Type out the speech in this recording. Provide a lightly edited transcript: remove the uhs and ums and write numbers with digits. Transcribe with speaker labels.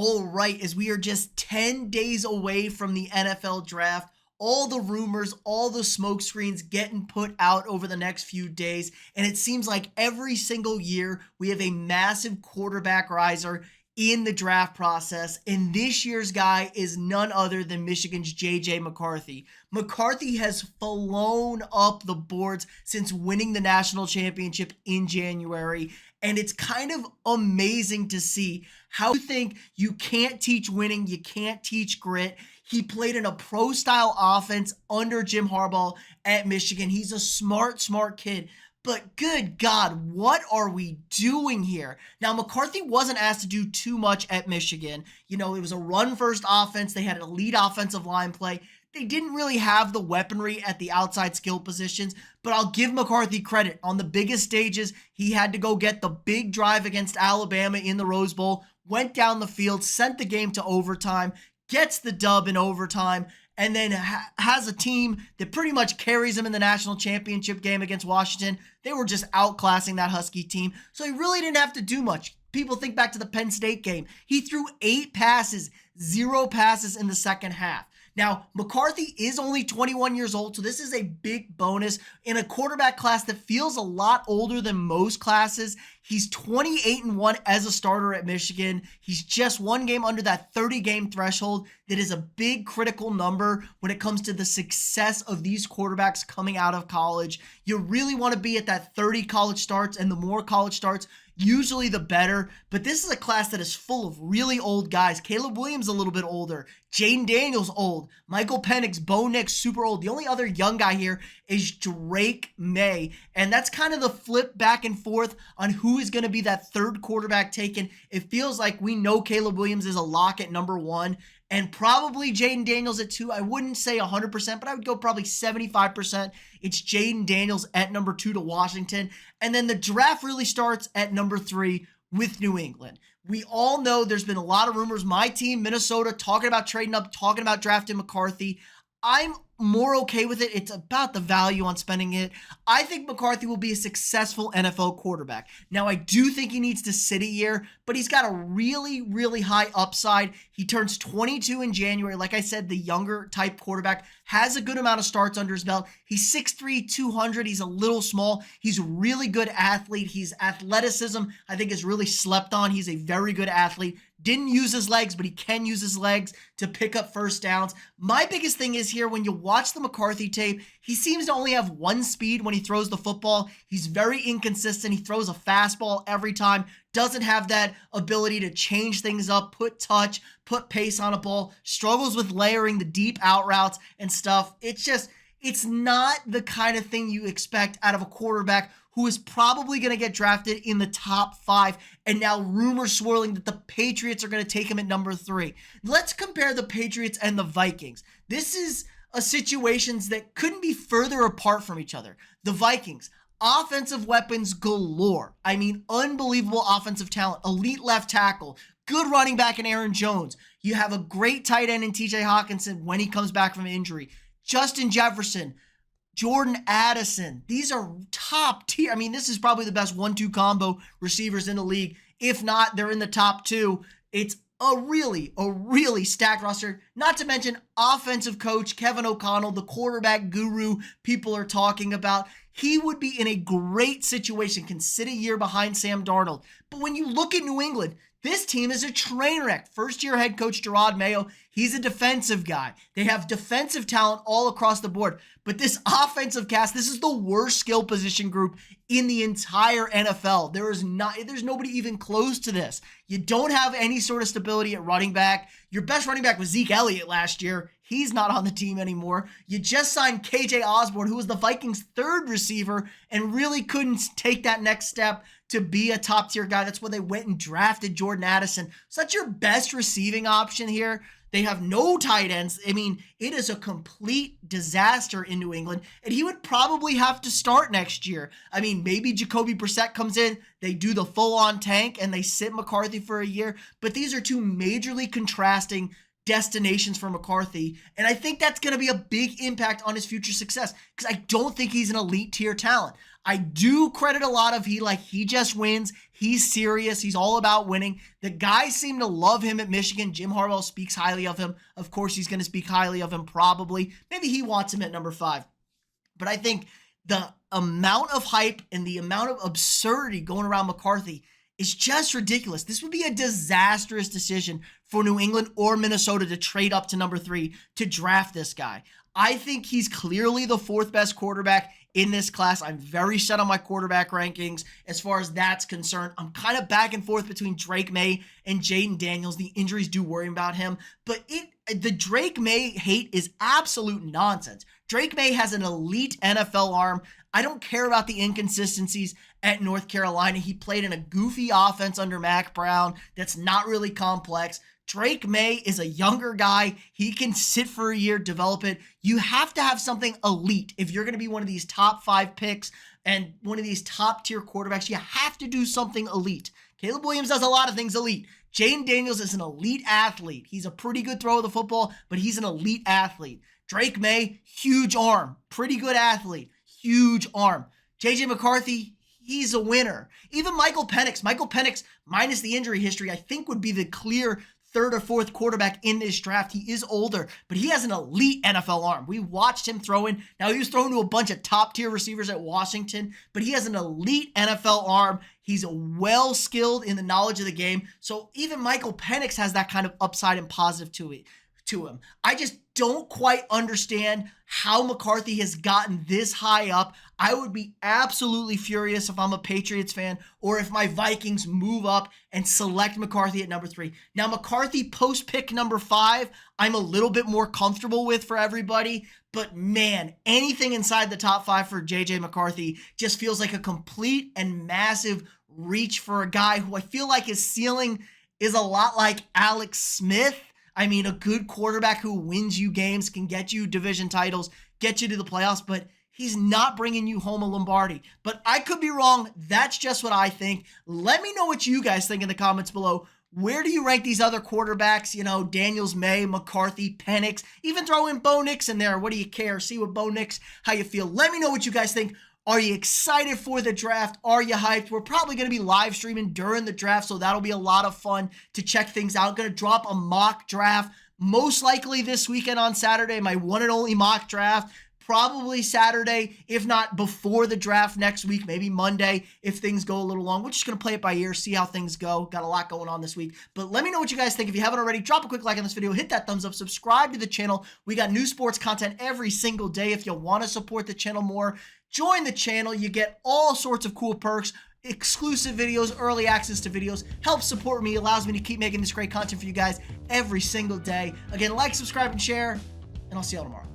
Speaker 1: All right, as we are just 10 days away from the NFL draft, all the rumors, all the smoke screens getting put out over the next few days. And it seems like every single year we have a massive quarterback riser in the draft process. And this year's guy is none other than Michigan's J.J. McCarthy. McCarthy has flown up the boards since winning the national championship in January. And it's kind of amazing to see how you think you can't teach winning, you can't teach grit. He played in a pro-style offense under Jim Harbaugh at Michigan. He's a smart kid. But good God, what are we doing here? Now, McCarthy wasn't asked to do too much at Michigan. You know, it was a run-first offense. They had an elite offensive line play. They didn't really have the weaponry at the outside skill positions, but I'll give McCarthy credit. On the biggest stages, he had to go get the big drive against Alabama in the Rose Bowl, went down the field, sent the game to overtime, gets the dub in overtime, and then has a team that pretty much carries him in the national championship game against Washington. They were just outclassing that Husky team, so he really didn't have to do much. People think back to the Penn State game. He threw 8 passes, 0 passes in the second half. Now, McCarthy is only 21 years old, so this is a big bonus in a quarterback class that feels a lot older than most classes. He's 28-1 as a starter at Michigan. He's just one game under that 30-game threshold. That is a big critical number when it comes to the success of these quarterbacks coming out of college. You really want to be at that 30 college starts, and the more college starts, usually the better, but this is a class that is full of really old guys. Caleb Williams a little bit older. Jaden Daniels old. Michael Penix, Bo Nix super old. The only other young guy here is Drake May, and that's kind of the flip back and forth on who is going to be that third quarterback taken. It feels like we know Caleb Williams is a lock at number 1, and probably Jaden Daniels at 2. I wouldn't say 100%, but I would go probably 75%. It's Jaden Daniels at number 2 to Washington. And then the draft really starts at number 3 with New England. We all know there's been a lot of rumors. My team, Minnesota, talking about trading up, talking about drafting McCarthy. I'm more okay with it. It's about the value on spending it. I think McCarthy will be a successful NFL quarterback. Now, I do think he needs to sit a year, but he's got a really high upside. He turns 22 in January. Like I said, the younger type quarterback has a good amount of starts under his belt. He's 6'3", 200. He's a little small. He's a really good athlete. His athleticism, I think, is really slept on. He's a very good athlete. Didn't use his legs, but he can use his legs to pick up first downs. My biggest thing is here, when you watch the McCarthy tape, he seems to only have one speed when he throws the football. He's very inconsistent. He throws a fastball every time. Doesn't have that ability to change things up, put touch, put pace on a ball. Struggles with layering the deep out routes and stuff. It's not the kind of thing you expect out of a quarterback who is probably going to get drafted in the top 5, and now rumors swirling that the Patriots are going to take him at number 3. Let's compare the Patriots and the Vikings. This is a situations that couldn't be further apart from each other. The Vikings, offensive weapons galore. I mean, unbelievable offensive talent, elite left tackle, good running back in Aaron Jones. You have a great tight end in TJ Hawkinson when he comes back from injury. Justin Jefferson, Jordan Addison. These are top tier. I mean, this is probably the best 1-2 combo receivers in the league. If not, they're in the top 2. It's a really stacked roster. Not to mention offensive coach Kevin O'Connell, the quarterback guru people are talking about. He would be in a great situation, can sit a year behind Sam Darnold. But when you look at New England, this team is a train wreck. First-year head coach Gerard Mayo, he's a defensive guy. They have defensive talent all across the board. But this offensive cast, this is the worst skill position group in the entire NFL. There's nobody even close to this. You don't have any sort of stability at running back. Your best running back was Zeke Elliott last year. He's not on the team anymore. You just signed KJ Osborne, who was the Vikings' 3rd receiver and really couldn't take that next step to be a top-tier guy. That's why they went and drafted Jordan Addison. So that's your best receiving option here. They have no tight ends. I mean, it is a complete disaster in New England, and he would probably have to start next year. I mean, maybe Jacoby Brissett comes in, they do the full-on tank, and they sit McCarthy for a year, but these are two majorly contrasting destinations for McCarthy, and I think that's going to be a big impact on his future success because I don't think he's an elite tier talent. I do credit a lot of he just wins. He's serious. He's all about winning. The guys seem to love him at Michigan. Jim Harbaugh speaks highly of him. Of course, he's going to speak highly of him probably. Maybe he wants him at number 5. But I think the amount of hype and the amount of absurdity going around McCarthy is just ridiculous. This would be a disastrous decision for New England or Minnesota to trade up to number 3 to draft this guy. I think he's clearly the 4th best quarterback in this class. I'm very set on my quarterback rankings as far as that's concerned. I'm kind of back and forth between Drake May and Jaden Daniels. The injuries do worry about him, but the Drake May hate is absolute nonsense. Drake May has an elite NFL arm. I don't care about the inconsistencies at North Carolina. He played in a goofy offense under Mac Brown that's not really complex. Drake May is a younger guy. He can sit for a year, develop it. You have to have something elite if you're going to be one of these top 5 picks and one of these top tier quarterbacks. You have to do something elite. Caleb Williams does a lot of things elite. Jaden Daniels is an elite athlete. He's a pretty good thrower of the football, but he's an elite athlete. Drake May, huge arm, pretty good athlete, huge arm. JJ McCarthy, he's a winner. Even Michael Penix minus the injury history, I think would be the clear 3rd or 4th quarterback in this draft. He is older, but he has an elite NFL arm. We watched him throwing. Now, he was throwing to a bunch of top-tier receivers at Washington, but he has an elite NFL arm. He's well-skilled in the knowledge of the game. So even Michael Penix has that kind of upside and positive to him. I just don't quite understand how McCarthy has gotten this high up. I would be absolutely furious if I'm a Patriots fan or if my Vikings move up and select McCarthy at number 3. Now, McCarthy post-pick number 5, I'm a little bit more comfortable with for everybody, but man, anything inside the top 5 for JJ McCarthy just feels like a complete and massive reach for a guy who I feel like his ceiling is a lot like Alex Smith. I mean, a good quarterback who wins you games, can get you division titles, get you to the playoffs, but he's not bringing you home a Lombardi. But I could be wrong. That's just what I think. Let me know what you guys think in the comments below. Where do you rank these other quarterbacks? You know, Daniels, May, McCarthy, Penix, even throw in Bo Nix in there. What do you care? See what Bo Nix, how you feel. Let me know what you guys think. Are you excited for the draft? Are you hyped? We're probably going to be live streaming during the draft, so that'll be a lot of fun to check things out. I'm going to drop a mock draft most likely this weekend on Saturday, my one and only mock draft. Probably Saturday, if not before the draft next week, maybe Monday if things go a little long. We're just going to play it by ear, see how things go. Got a lot going on this week. But let me know what you guys think. If you haven't already, drop a quick like on this video, hit that thumbs up, subscribe to the channel. We got new sports content every single day. If you want to support the channel more, join the channel. You get all sorts of cool perks, exclusive videos, early access to videos, helps support me, allows me to keep making this great content for you guys every single day. Again, like, subscribe, and share, and I'll see y'all tomorrow.